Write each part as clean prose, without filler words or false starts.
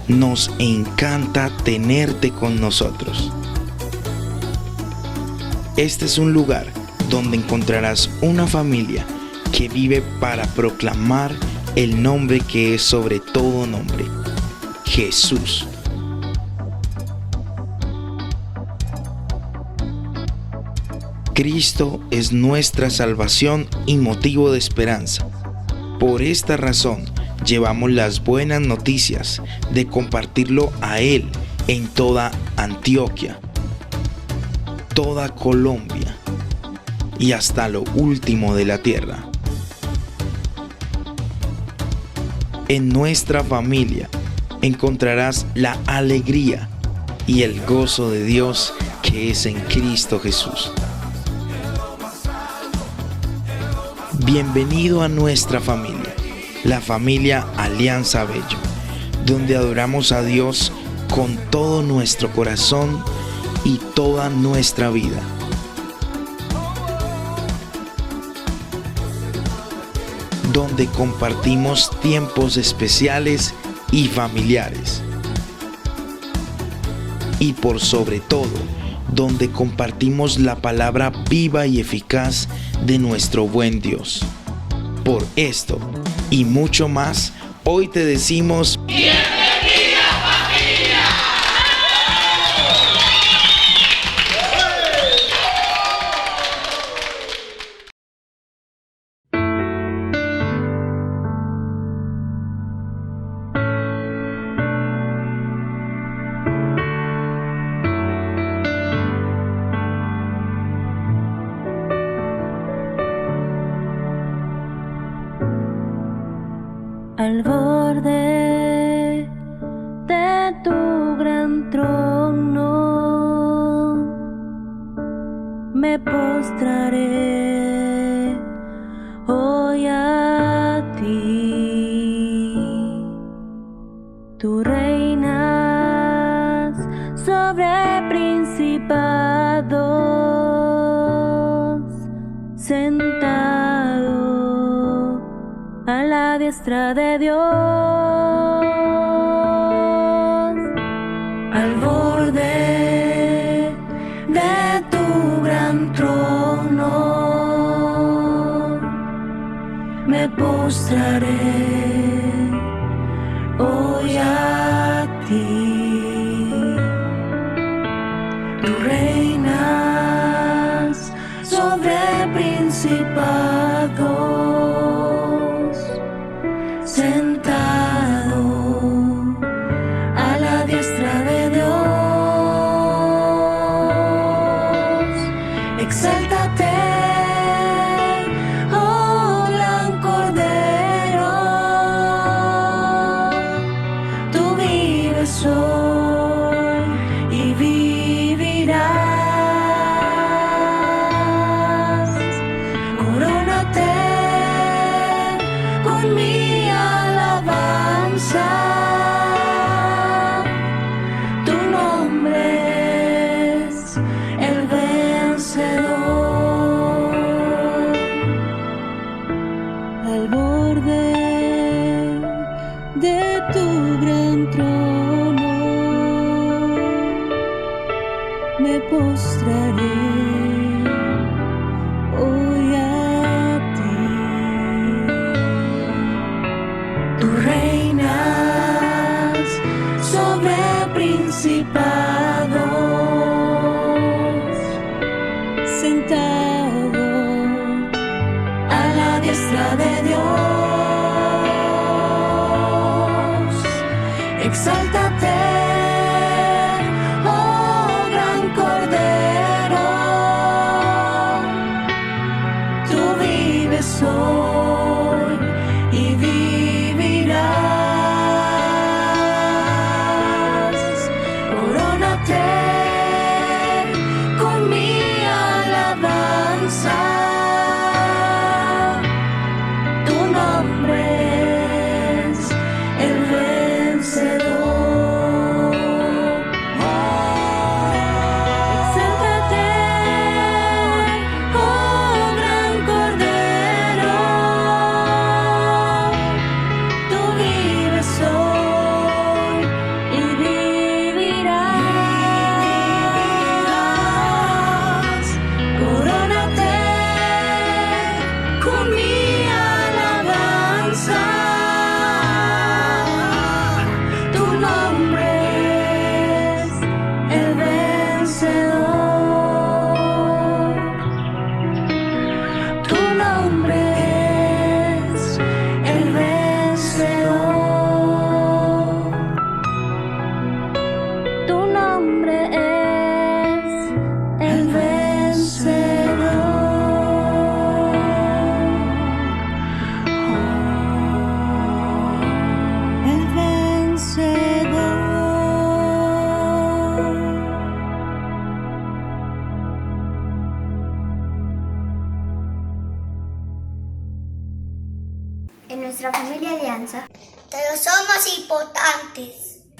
nos encanta tenerte con nosotros. Este es un lugar donde encontrarás una familia que vive para proclamar el nombre que es sobre todo nombre, Jesús. Cristo es nuestra salvación y motivo de esperanza. Por esta razón, llevamos las buenas noticias de compartirlo a Él en toda Antioquia, toda Colombia y hasta lo último de la tierra. En nuestra familia encontrarás la alegría y el gozo de Dios que es en Cristo Jesús. Bienvenido a nuestra familia, la familia Alianza Bello, donde adoramos a Dios con todo nuestro corazón y toda nuestra vida. Donde compartimos tiempos especiales y familiares. Y por sobre todo, donde compartimos la palabra viva y eficaz de nuestro buen Dios. Por esto y mucho más, hoy te decimos ¡bienvenida, familia! Al borde de tu gran trono me postraré hoy a ti. Tú reinas sobre principados, sentado a la diestra de Dios. Al borde de tu gran trono me postraré hoy a ti. Tú reinas sobre principados, sentado a la diestra de Dios. Exáltate, oh gran Cordero, tú vives hoy y vivirás. Corónate con mi alabanza, tu nombre es el vencedor. Al borde de tu gran trono me postraré hoy a ti. Tú reinas sobre principados, sentado a la diestra de Dios. Exáltate, oh gran Cordero, tú vives hoy y vivirás. Corónate con mi alabanza, tu nombre es el vencedor.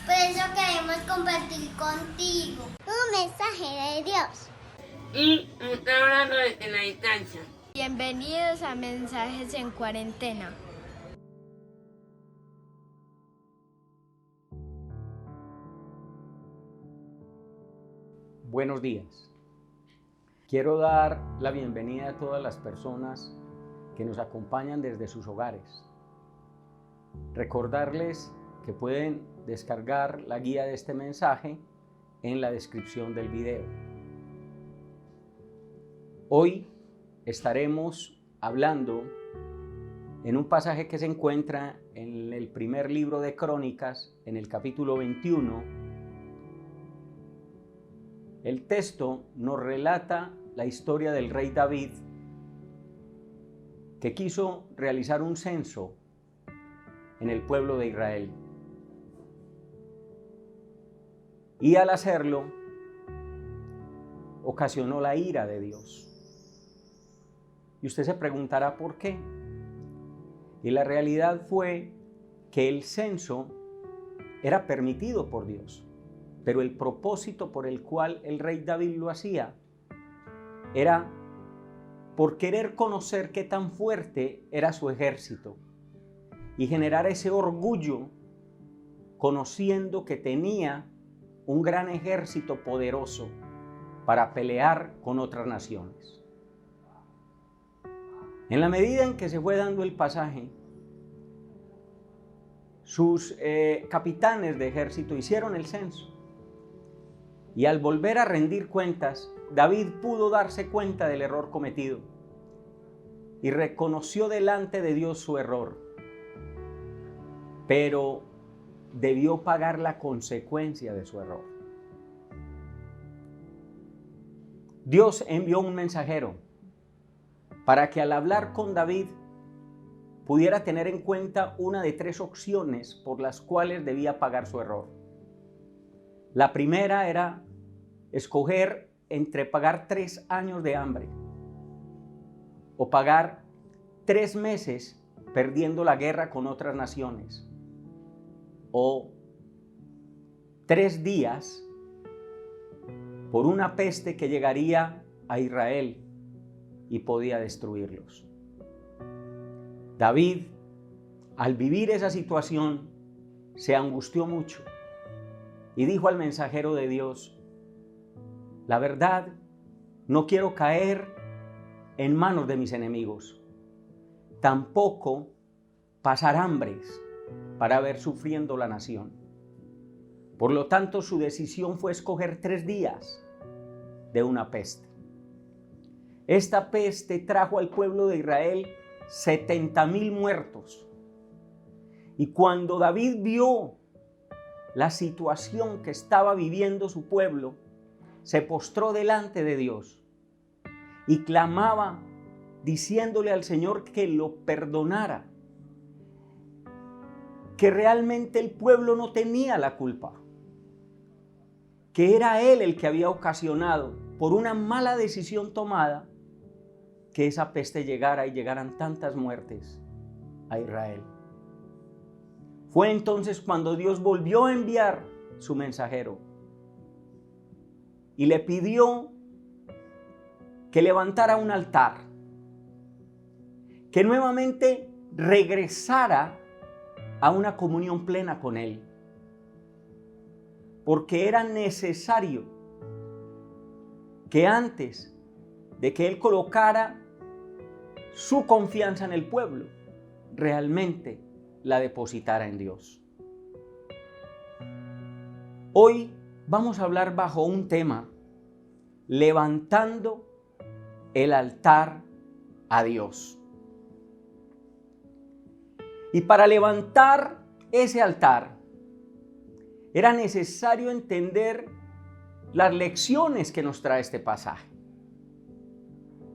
Por eso queremos compartir contigo un mensaje de Dios y un abrazo desde la distancia. Bienvenidos a Mensajes en Cuarentena. Buenos días. Quiero dar la bienvenida a todas las personas que nos acompañan desde sus hogares. Recordarles que pueden descargar la guía de este mensaje en la descripción del video. Hoy estaremos hablando en un pasaje que se encuentra en el primer libro de Crónicas, en el capítulo 21. El texto nos relata la historia del rey David, que quiso realizar un censo en el pueblo de Israel. Y al hacerlo, ocasionó la ira de Dios. Y usted se preguntará por qué. Y la realidad fue que el censo era permitido por Dios, pero el propósito por el cual el rey David lo hacía era por querer conocer qué tan fuerte era su ejército y generar ese orgullo conociendo que tenía un gran ejército poderoso para pelear con otras naciones. En la medida en que se fue dando el pasaje, sus capitanes de ejército hicieron el censo y al volver a rendir cuentas, David pudo darse cuenta del error cometido y reconoció delante de Dios su error, pero debió pagar la consecuencia de su error. Dios envió un mensajero para que al hablar con David pudiera tener en cuenta una de tres opciones por las cuales debía pagar su error. La primera era escoger entre pagar 3 años de hambre o pagar 3 meses perdiendo la guerra con otras naciones, o 3 días por una peste que llegaría a Israel y podía destruirlos. David, al vivir esa situación, se angustió mucho y dijo al mensajero de Dios: la verdad, no quiero caer en manos de mis enemigos, tampoco pasar hambres para ver sufriendo la nación. Por lo tanto, su decisión fue escoger 3 días de una peste. Esta peste trajo al pueblo de Israel 70,000 muertos. Y cuando David vio la situación que estaba viviendo su pueblo, se postró delante de Dios y clamaba diciéndole al Señor que lo perdonara, que realmente el pueblo no tenía la culpa, que era él el que había ocasionado por una mala decisión tomada que esa peste llegara y llegaran tantas muertes a Israel. Fue entonces cuando Dios volvió a enviar su mensajero y le pidió que levantara un altar, que nuevamente regresara a una comunión plena con Él, porque era necesario que antes de que Él colocara su confianza en el pueblo, realmente la depositara en Dios. Hoy vamos a hablar bajo un tema: levantando el altar a Dios. Y para levantar ese altar era necesario entender las lecciones que nos trae este pasaje.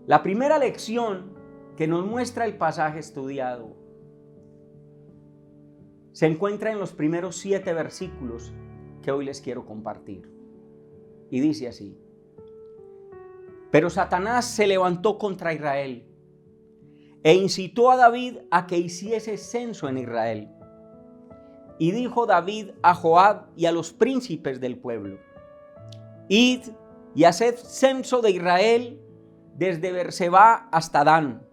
La primera lección que nos muestra el pasaje estudiado se encuentra en los primeros 7 versículos que hoy les quiero compartir. Y dice así: pero Satanás se levantó contra Israel e incitó a David a que hiciese censo en Israel. y dijo David a Joab y a los príncipes del pueblo: id y haced censo de Israel desde Berseba hasta Dan,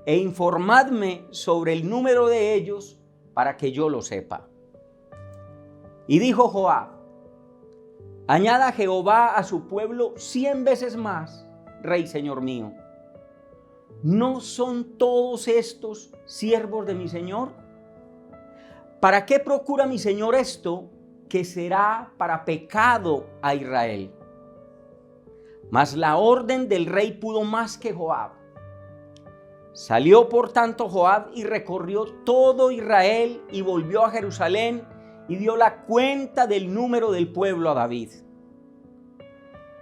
e informadme sobre el número de ellos para que yo lo sepa. Y dijo Joab: añada Jehová a su pueblo 100 veces más, rey señor mío. ¿No son todos estos siervos de mi señor? ¿Para qué procura mi señor esto, que será para pecado a Israel? Mas la orden del rey pudo más que Joab. Salió por tanto Joab y recorrió todo Israel y volvió a Jerusalén y dio la cuenta del número del pueblo a David.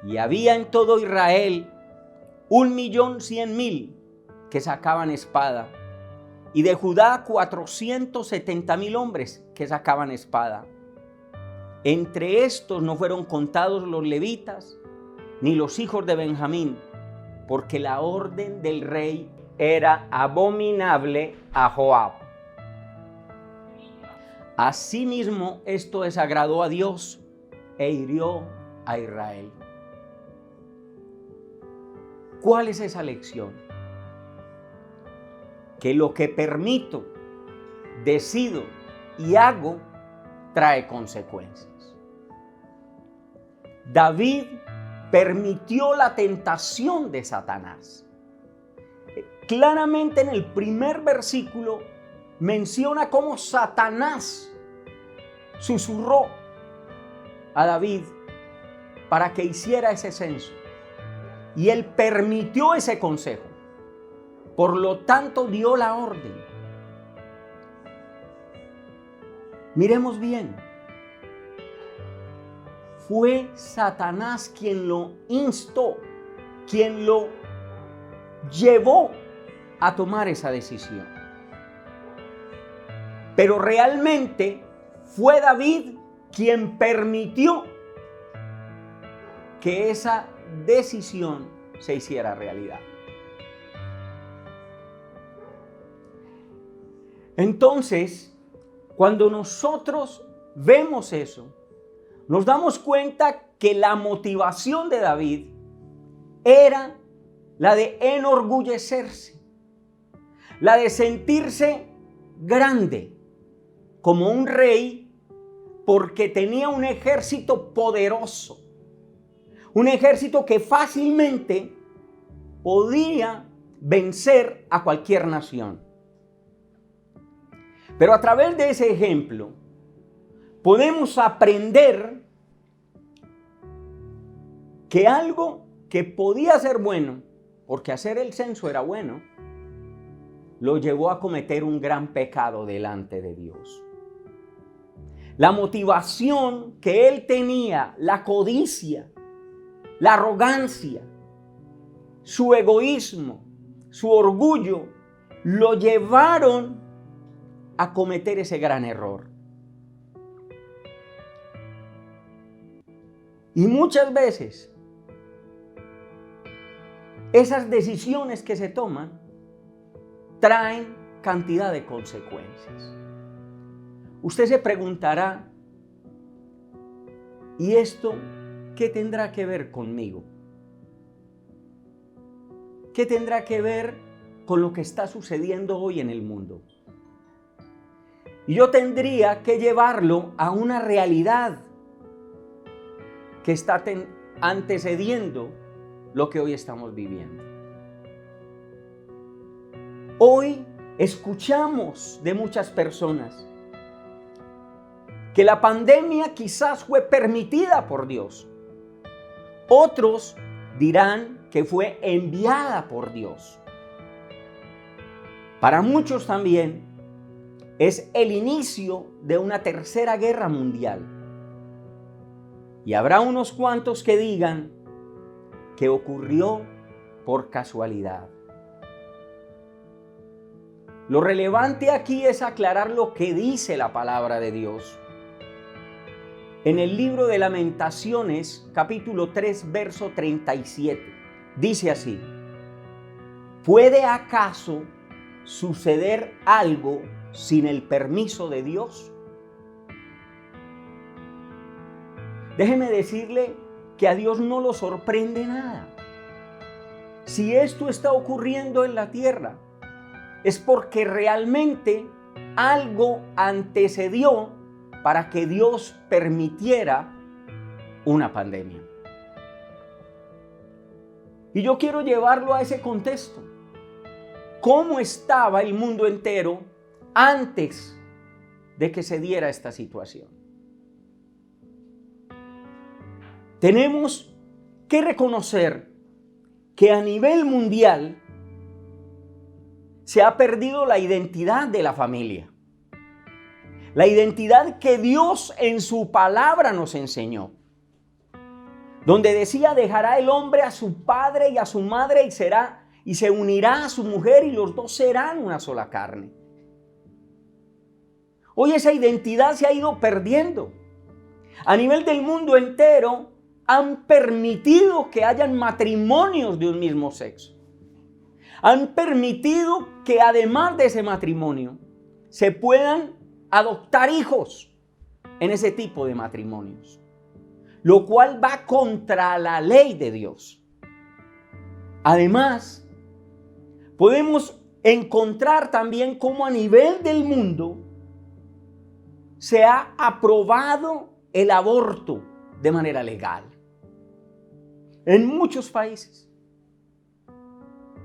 Y había en todo Israel 1.100.000 que sacaban espada, y de Judá 470.000 hombres que sacaban espada. Entre estos no fueron contados los levitas ni los hijos de Benjamín, porque la orden del rey era abominable a Joab. Asimismo, esto desagradó a Dios e hirió a Israel. ¿Cuál es esa lección? Que lo que permito, decido y hago trae consecuencias. David permitió la tentación de Satanás. Claramente en el primer versículo menciona cómo Satanás susurró a David para que hiciera ese censo. Y él permitió ese consejo. Por lo tanto, dio la orden. Miremos bien. Fue Satanás quien lo instó, quien lo llevó a tomar esa decisión. Pero realmente fue David quien permitió que esa decisión se hiciera realidad. Entonces, cuando nosotros vemos eso, nos damos cuenta que la motivación de David era la de enorgullecerse, la de sentirse grande como un rey, porque tenía un ejército poderoso, un ejército que fácilmente podía vencer a cualquier nación. Pero a través de ese ejemplo podemos aprender que algo que podía ser bueno, porque hacer el censo era bueno, lo llevó a cometer un gran pecado delante de Dios. La motivación que él tenía, la codicia, la arrogancia, su egoísmo, su orgullo, lo llevaron a cometer ese gran error. Y muchas veces esas decisiones que se toman traen cantidad de consecuencias. Usted se preguntará, ¿y esto qué tendrá que ver conmigo? ¿Qué tendrá que ver con lo que está sucediendo hoy en el mundo? Y yo tendría que llevarlo a una realidad que está antecediendo lo que hoy estamos viviendo. Hoy escuchamos de muchas personas que la pandemia quizás fue permitida por Dios. Otros dirán que fue enviada por Dios. Para muchos también es el inicio de una tercera guerra mundial. Y habrá unos cuantos que digan que ocurrió por casualidad. Lo relevante aquí es aclarar lo que dice la palabra de Dios. En el libro de Lamentaciones, capítulo 3, verso 37, dice así: ¿puede acaso suceder algo sin el permiso de Dios? Déjeme decirle que a Dios no lo sorprende nada. Si esto está ocurriendo en la tierra, es porque realmente algo antecedió para que Dios permitiera una pandemia. Y yo quiero llevarlo a ese contexto. ¿Cómo estaba el mundo entero antes de que se diera esta situación? Tenemos que reconocer que a nivel mundial se ha perdido la identidad de la familia. La identidad que Dios en su palabra nos enseñó. Donde decía, dejará el hombre a su padre y a su madre y se unirá a su mujer y los dos serán una sola carne. Hoy esa identidad se ha ido perdiendo. A nivel del mundo entero han permitido que hayan matrimonios de un mismo sexo. Han permitido que además de ese matrimonio se puedan adoptar hijos en ese tipo de matrimonios, lo cual va contra la ley de Dios. Además, podemos encontrar también cómo a nivel del mundo se ha aprobado el aborto de manera legal en muchos países.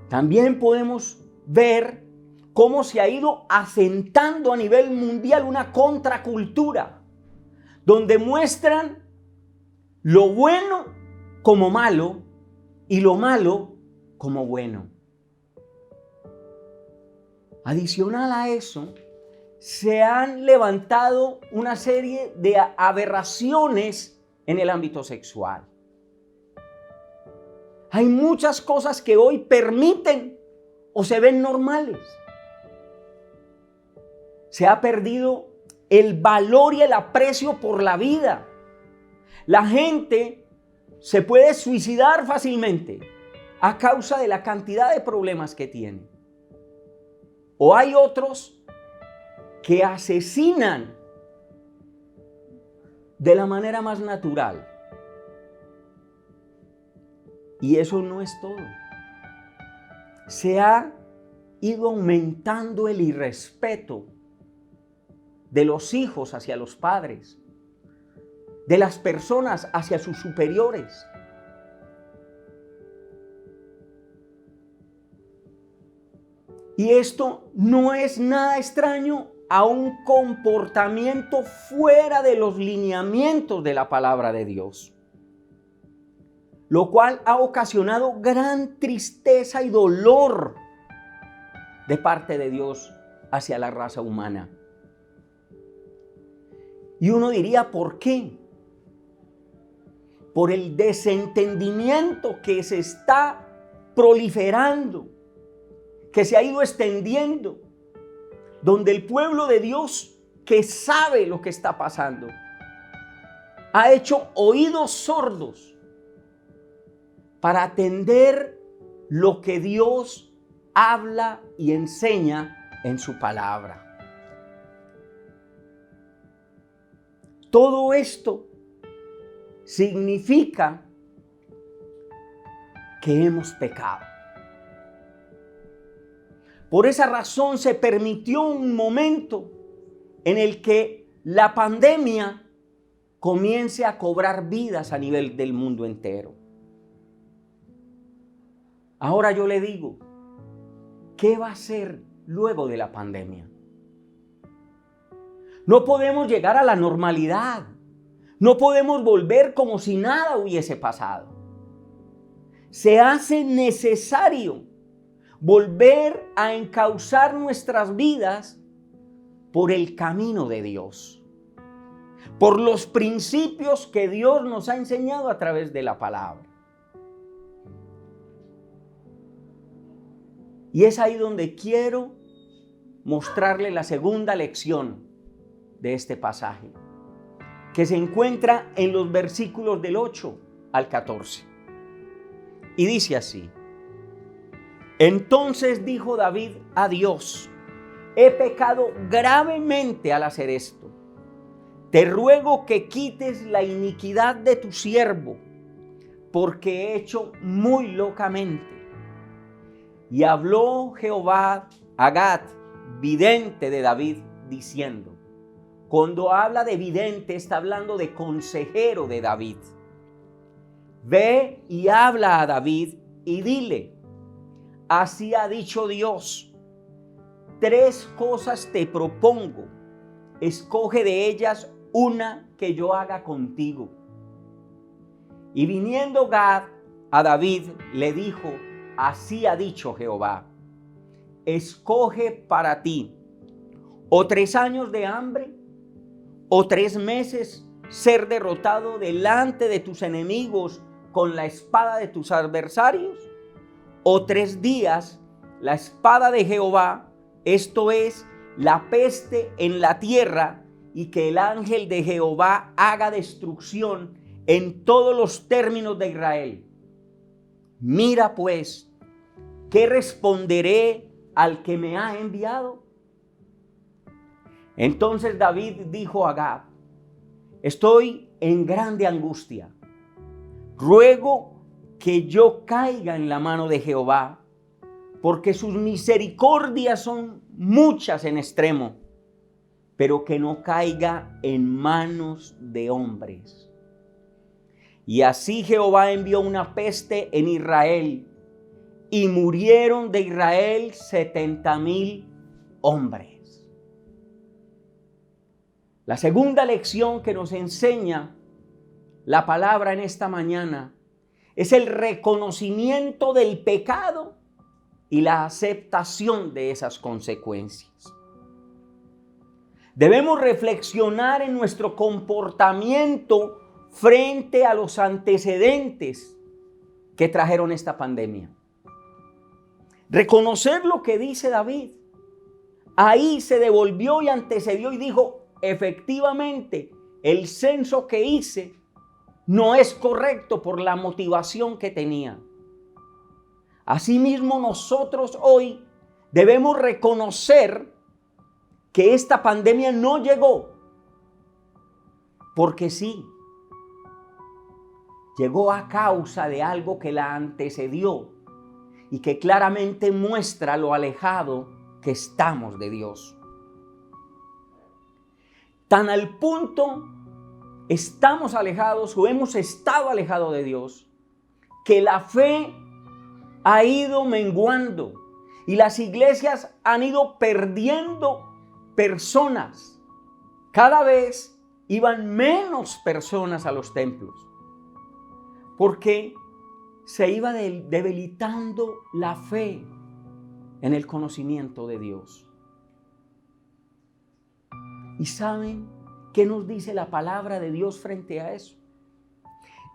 También podemos ver cómo se ha ido asentando a nivel mundial una contracultura, donde muestran lo bueno como malo y lo malo como bueno. Adicional a eso, se han levantado una serie de aberraciones en el ámbito sexual. Hay muchas cosas que hoy permiten o se ven normales. Se ha perdido el valor y el aprecio por la vida. La gente se puede suicidar fácilmente a causa de la cantidad de problemas que tiene. O hay otros que asesinan de la manera más natural. Y eso no es todo. Se ha ido aumentando el irrespeto de los hijos hacia los padres, de las personas hacia sus superiores. Y esto no es nada extraño a un comportamiento fuera de los lineamientos de la palabra de Dios, lo cual ha ocasionado gran tristeza y dolor de parte de Dios hacia la raza humana. Y uno diría, ¿por qué? Por el desentendimiento que se está proliferando, que se ha ido extendiendo, donde el pueblo de Dios, que sabe lo que está pasando, ha hecho oídos sordos para atender lo que Dios habla y enseña en su palabra. Todo esto significa que hemos pecado. Por esa razón se permitió un momento en el que la pandemia comience a cobrar vidas a nivel del mundo entero. Ahora yo le digo, ¿qué va a ser luego de la pandemia? No podemos llegar a la normalidad. No podemos volver como si nada hubiese pasado. Se hace necesario volver a encauzar nuestras vidas por el camino de Dios, por los principios que Dios nos ha enseñado a través de la palabra. Y es ahí donde quiero mostrarle la segunda lección de este pasaje, que se encuentra en los versículos del 8 al 14. Y dice así: Entonces dijo David a Dios: he pecado gravemente al hacer esto. te ruego que quites la iniquidad de tu siervo, porque he hecho muy locamente. Y habló Jehová a Gad, vidente de David, diciendo, cuando habla de vidente, está hablando de consejero de David. Ve y habla a David y dile, así ha dicho Dios, 3 cosas te propongo, escoge de ellas una que yo haga contigo. Y viniendo Gad a David, le dijo, así ha dicho Jehová, escoge para ti o 3 años de hambre, o 3 meses ser derrotado delante de tus enemigos con la espada de tus adversarios, o 3 días la espada de Jehová, esto es, la peste en la tierra, y que el ángel de Jehová haga destrucción en todos los términos de Israel. Mira pues, ¿qué responderé al que me ha enviado? Entonces David dijo a Gad, estoy en grande angustia. Ruego que yo caiga en la mano de Jehová, porque sus misericordias son muchas en extremo, pero que no caiga en manos de hombres. Y así Jehová envió una peste en Israel, y murieron de Israel 70,000 hombres. La segunda lección que nos enseña la palabra en esta mañana es el reconocimiento del pecado y la aceptación de esas consecuencias. Debemos reflexionar en nuestro comportamiento frente a los antecedentes que trajeron esta pandemia. Reconocer lo que dice David. Ahí se devolvió y antecedió y dijo, efectivamente, el censo que hice no es correcto por la motivación que tenía. Asimismo, nosotros hoy debemos reconocer que esta pandemia no llegó porque sí, llegó a causa de algo que la antecedió y que claramente muestra lo alejado que estamos de Dios. Tan al punto estamos alejados o hemos estado alejados de Dios que la fe ha ido menguando y las iglesias han ido perdiendo personas. Cada vez iban menos personas a los templos porque se iba debilitando la fe en el conocimiento de Dios. ¿Y saben qué nos dice la palabra de Dios frente a eso?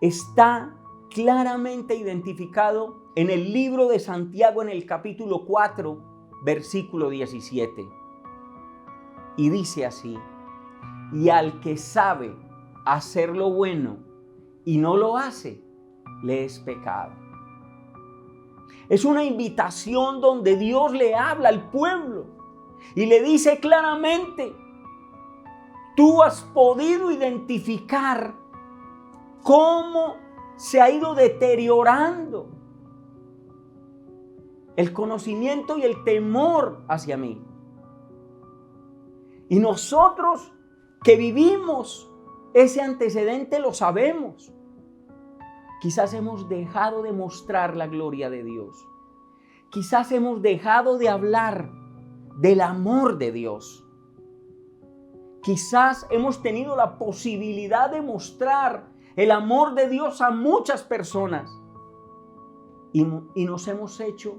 Está claramente identificado en el libro de Santiago en el capítulo 4, versículo 17. Y dice así, y al que sabe hacer lo bueno y no lo hace, le es pecado. Es una invitación donde Dios le habla al pueblo y le dice claramente, tú has podido identificar cómo se ha ido deteriorando el conocimiento y el temor hacia mí. Y nosotros que vivimos ese antecedente lo sabemos. Quizás hemos dejado de mostrar la gloria de Dios. Quizás hemos dejado de hablar del amor de Dios. Quizás hemos tenido la posibilidad de mostrar el amor de Dios a muchas personas y nos hemos hecho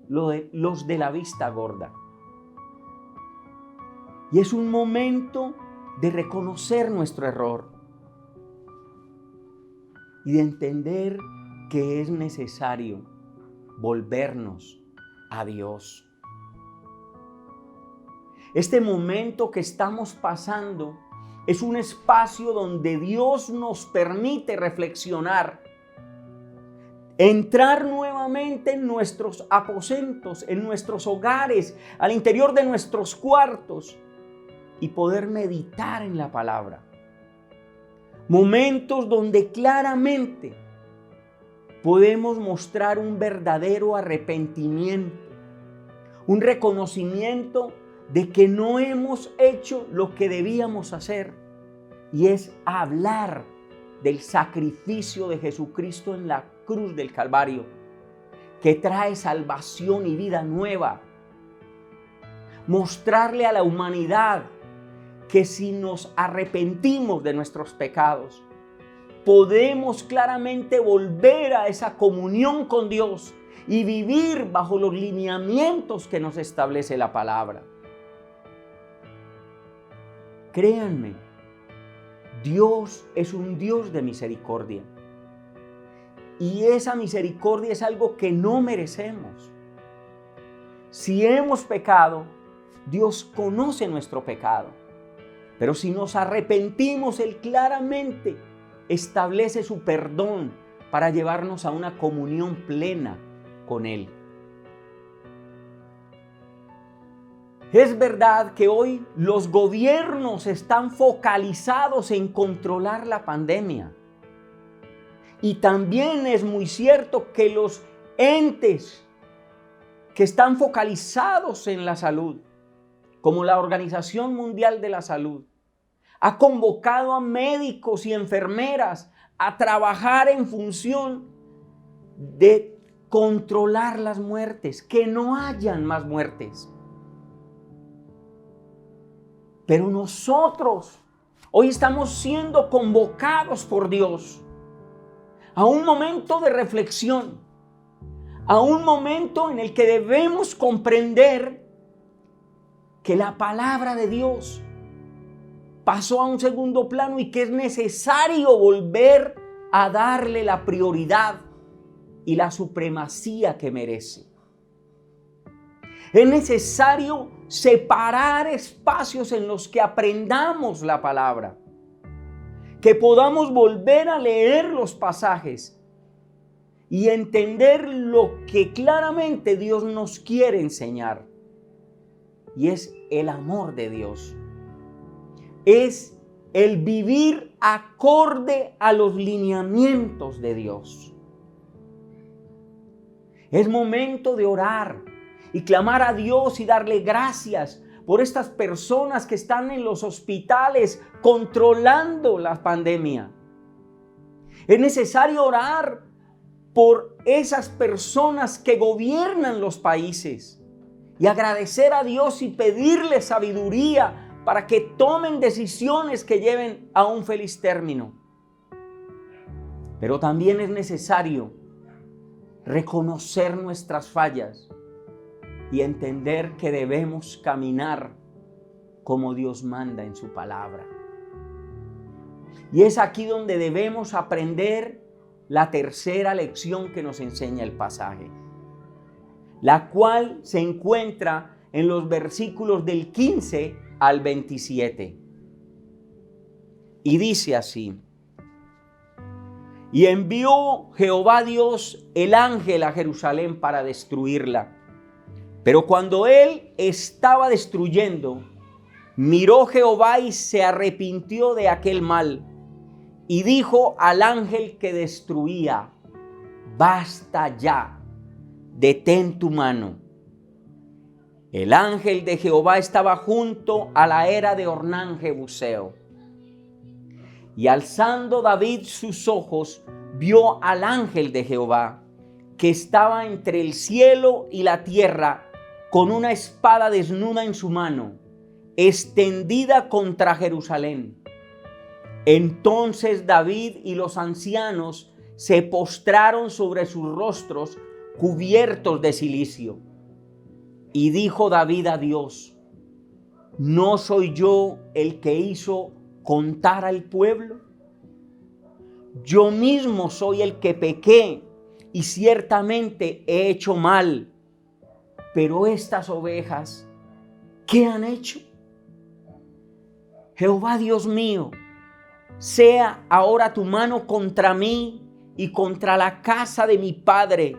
los de la vista gorda. Y es un momento de reconocer nuestro error y de entender que es necesario volvernos a Dios. Este momento que estamos pasando es un espacio donde Dios nos permite reflexionar, entrar nuevamente en nuestros aposentos, en nuestros hogares, al interior de nuestros cuartos y poder meditar en la palabra. Momentos donde claramente podemos mostrar un verdadero arrepentimiento, un reconocimiento de que no hemos hecho lo que debíamos hacer, y es hablar del sacrificio de Jesucristo en la cruz del Calvario, que trae salvación y vida nueva. Mostrarle a la humanidad que si nos arrepentimos de nuestros pecados, podemos claramente volver a esa comunión con Dios y vivir bajo los lineamientos que nos establece la palabra. Créanme, Dios es un Dios de misericordia. Y esa misericordia es algo que no merecemos. Si hemos pecado, Dios conoce nuestro pecado. Pero si nos arrepentimos, Él claramente establece su perdón para llevarnos a una comunión plena con Él. Es verdad que hoy los gobiernos están focalizados en controlar la pandemia. Y también es muy cierto que los entes que están focalizados en la salud, como la Organización Mundial de la Salud, ha convocado a médicos y enfermeras a trabajar en función de controlar las muertes, que no hayan más muertes. Pero nosotros hoy estamos siendo convocados por Dios a un momento de reflexión, a un momento en el que debemos comprender que la palabra de Dios pasó a un segundo plano y que es necesario volver a darle la prioridad y la supremacía que merece. Es necesario separar espacios en los que aprendamos la palabra, que podamos volver a leer los pasajes y entender lo que claramente Dios nos quiere enseñar. Y es el amor de Dios. Es el vivir acorde a los lineamientos de Dios. Es momento de orar y clamar a Dios y darle gracias por estas personas que están en los hospitales controlando la pandemia. Es necesario orar por esas personas que gobiernan los países y agradecer a Dios y pedirle sabiduría para que tomen decisiones que lleven a un feliz término. Pero también es necesario reconocer nuestras fallas y entender que debemos caminar como Dios manda en su palabra. Y es aquí donde debemos aprender la tercera lección que nos enseña el pasaje, la cual se encuentra en los versículos del 15 al 27. Y dice así: y envió Jehová Dios el ángel a Jerusalén para destruirla. Pero cuando él estaba destruyendo, miró Jehová y se arrepintió de aquel mal. Y dijo al ángel que destruía: basta ya, detén tu mano. El ángel de Jehová estaba junto a la era de Ornán Jebuseo. Y alzando David sus ojos, vio al ángel de Jehová, que estaba entre el cielo y la tierra, con una espada desnuda en su mano, extendida contra Jerusalén. Entonces David y los ancianos se postraron sobre sus rostros, cubiertos de cilicio. Y dijo David a Dios: ¿no soy yo el que hizo contar al pueblo? Yo mismo soy el que pequé y ciertamente he hecho mal. Pero estas ovejas, ¿qué han hecho? Jehová Dios mío, sea ahora tu mano contra mí y contra la casa de mi padre,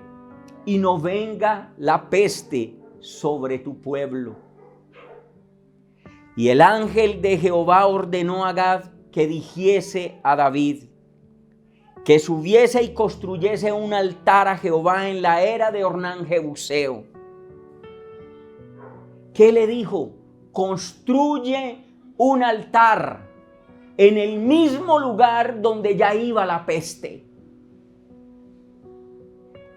y no venga la peste sobre tu pueblo. Y el ángel de Jehová ordenó a Gad que dijese a David que subiese y construyese un altar a Jehová en la era de Ornán Jebuseo. ¿Qué le dijo? Construye un altar en el mismo lugar donde ya iba la peste.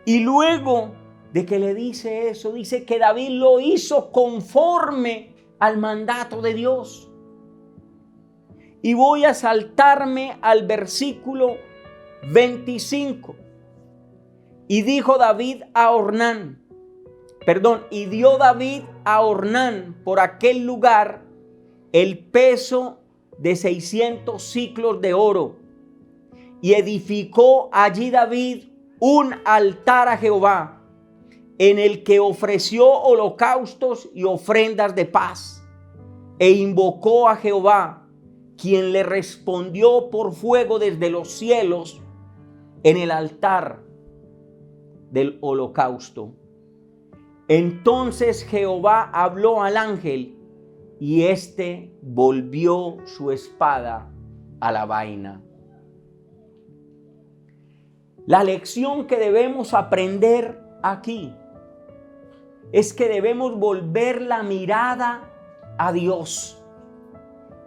Y luego de que le dice eso, dice que David lo hizo conforme al mandato de Dios. Y voy a saltarme al versículo 25. Y dijo David a Ornán, y dio David a Ornán por aquel lugar el peso de 600 siclos de oro. Y edificó allí David un altar a Jehová, en el que ofreció holocaustos y ofrendas de paz. E invocó a Jehová, quien le respondió por fuego desde los cielos en el altar del holocausto. Entonces Jehová habló al ángel, y éste volvió su espada a la vaina. La lección que debemos aprender aquí es que debemos volver la mirada a Dios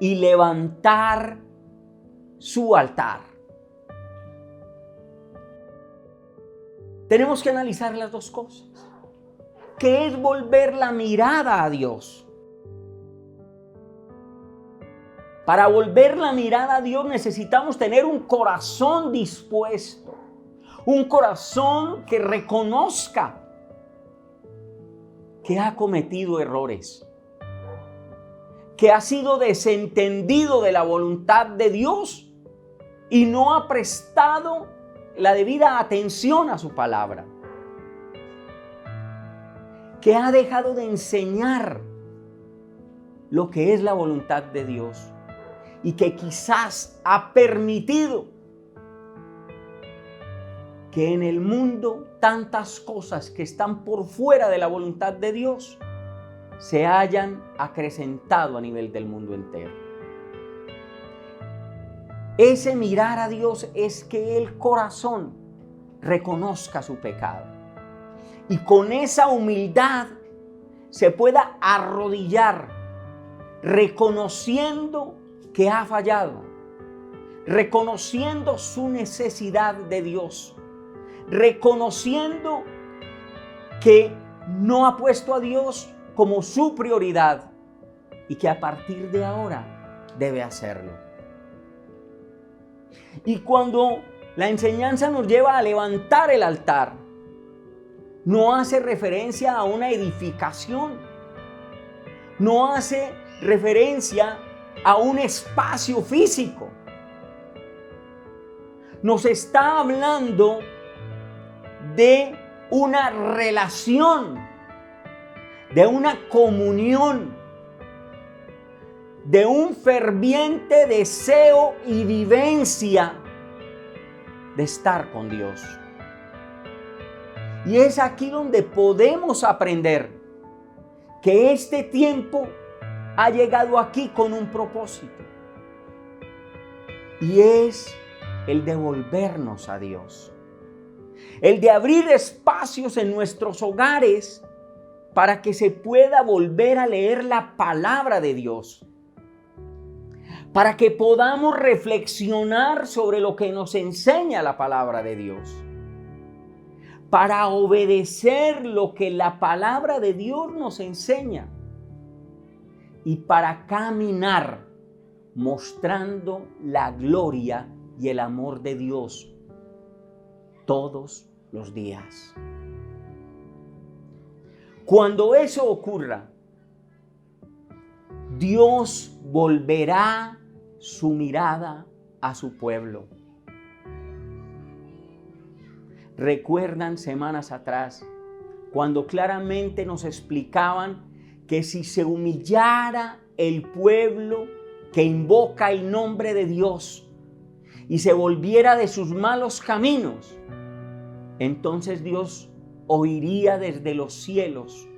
y levantar su altar. Tenemos que analizar las dos cosas. ¿Qué es volver la mirada a Dios? Para volver la mirada a Dios necesitamos tener un corazón dispuesto, un corazón que reconozca que ha cometido errores, que ha sido desentendido de la voluntad de Dios y no ha prestado la debida atención a su palabra, que ha dejado de enseñar lo que es la voluntad de Dios y que quizás ha permitido que en el mundo tantas cosas que están por fuera de la voluntad de Dios se hayan acrecentado a nivel del mundo entero. Ese mirar a Dios es que el corazón reconozca su pecado y con esa humildad se pueda arrodillar reconociendo que ha fallado, reconociendo su necesidad de Dios, reconociendo que no ha puesto a Dios como su prioridad y que a partir de ahora debe hacerlo. Y cuando la enseñanza nos lleva a levantar el altar, no hace referencia a una edificación, no hace referencia a un espacio físico. Nos está hablando de una relación, de una comunión, de un ferviente deseo y vivencia de estar con Dios. Y es aquí donde podemos aprender que este tiempo ha llegado aquí con un propósito, y es el de volvernos a Dios, el de abrir espacios en nuestros hogares para que se pueda volver a leer la palabra de Dios, para que podamos reflexionar sobre lo que nos enseña la palabra de Dios, para obedecer lo que la palabra de Dios nos enseña y para caminar mostrando la gloria y el amor de Dios todos los días. Cuando eso ocurra, Dios volverá su mirada a su pueblo. ¿Recuerdan semanas atrás cuando claramente nos explicaban que si se humillara el pueblo que invoca el nombre de Dios y se volviera de sus malos caminos, entonces Dios oiría desde los cielos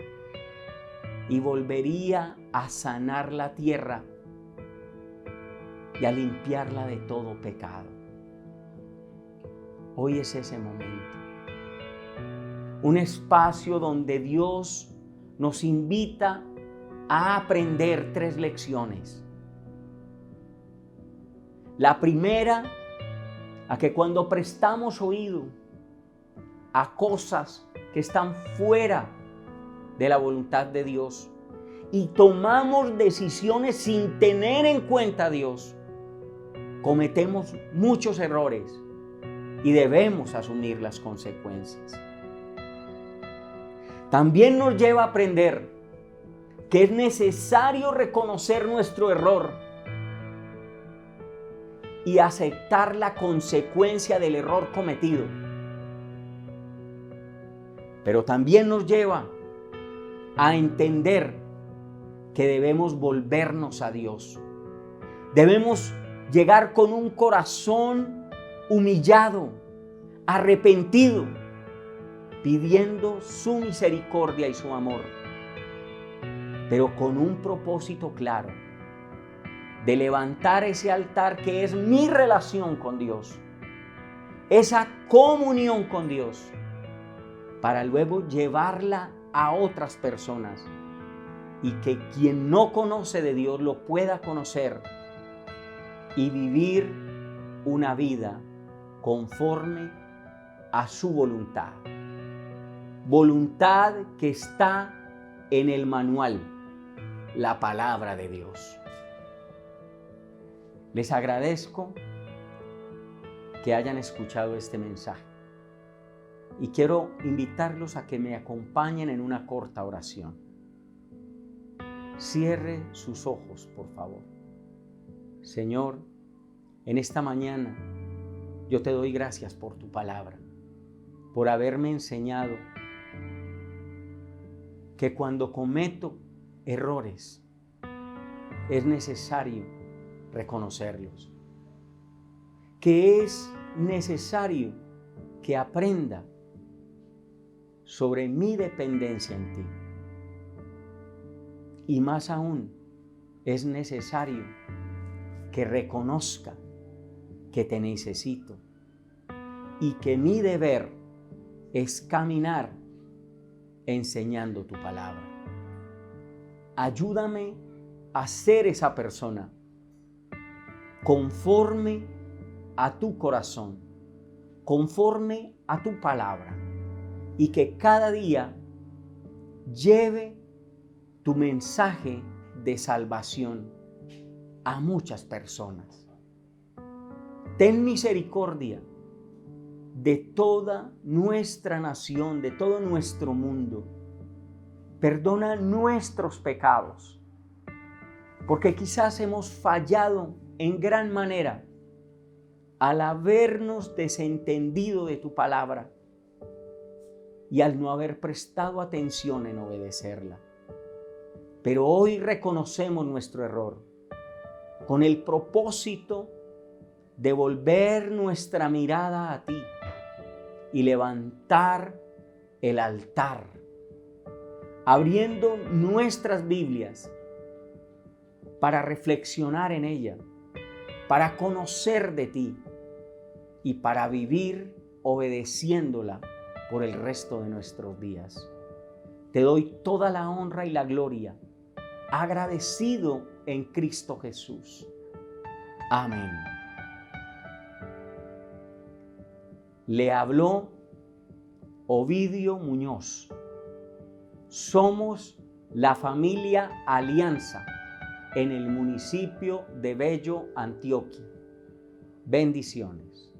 y volvería a sanar la tierra y a limpiarla de todo pecado. Hoy es ese momento. Un espacio donde Dios nos invita a aprender 3 lecciones. La primera, a que cuando prestamos oído a cosas que están fuera de la voluntad de Dios y tomamos decisiones sin tener en cuenta a Dios, cometemos muchos errores y debemos asumir las consecuencias. También nos lleva a aprender que es necesario reconocer nuestro error y aceptar la consecuencia del error cometido. Pero también nos lleva a entender que debemos volvernos a Dios. Debemos llegar con un corazón humillado, arrepentido, pidiendo su misericordia y su amor, pero con un propósito claro de levantar ese altar que es mi relación con Dios, esa comunión con Dios, para luego llevarla a otras personas y que quien no conoce de Dios lo pueda conocer y vivir una vida conforme a su voluntad. Voluntad que está en el manual, la palabra de Dios. Les agradezco que hayan escuchado este mensaje y quiero invitarlos a que me acompañen en una corta oración. Cierre sus ojos, por favor. Señor, en esta mañana yo te doy gracias por tu palabra, por haberme enseñado que cuando cometo errores es necesario reconocerlos, que es necesario que aprenda sobre mi dependencia en ti. Y más aún, es necesario que reconozca que te necesito y que mi deber es caminar enseñando tu palabra. Ayúdame a ser esa persona conforme a tu corazón, conforme a tu palabra, y que cada día lleve tu mensaje de salvación a muchas personas. Ten misericordia de toda nuestra nación, de todo nuestro mundo. Perdona nuestros pecados, porque quizás hemos fallado en gran manera al habernos desentendido de tu palabra y al no haber prestado atención en obedecerla. Pero hoy reconocemos nuestro error con el propósito de volver nuestra mirada a ti y levantar el altar, abriendo nuestras Biblias para reflexionar en ella, para conocer de ti y para vivir obedeciéndola por el resto de nuestros días. Te doy toda la honra y la gloria, agradecido en Cristo Jesús. Amén. Le habló Ovidio Muñoz. Somos la familia Alianza en el municipio de Bello, Antioquia. Bendiciones.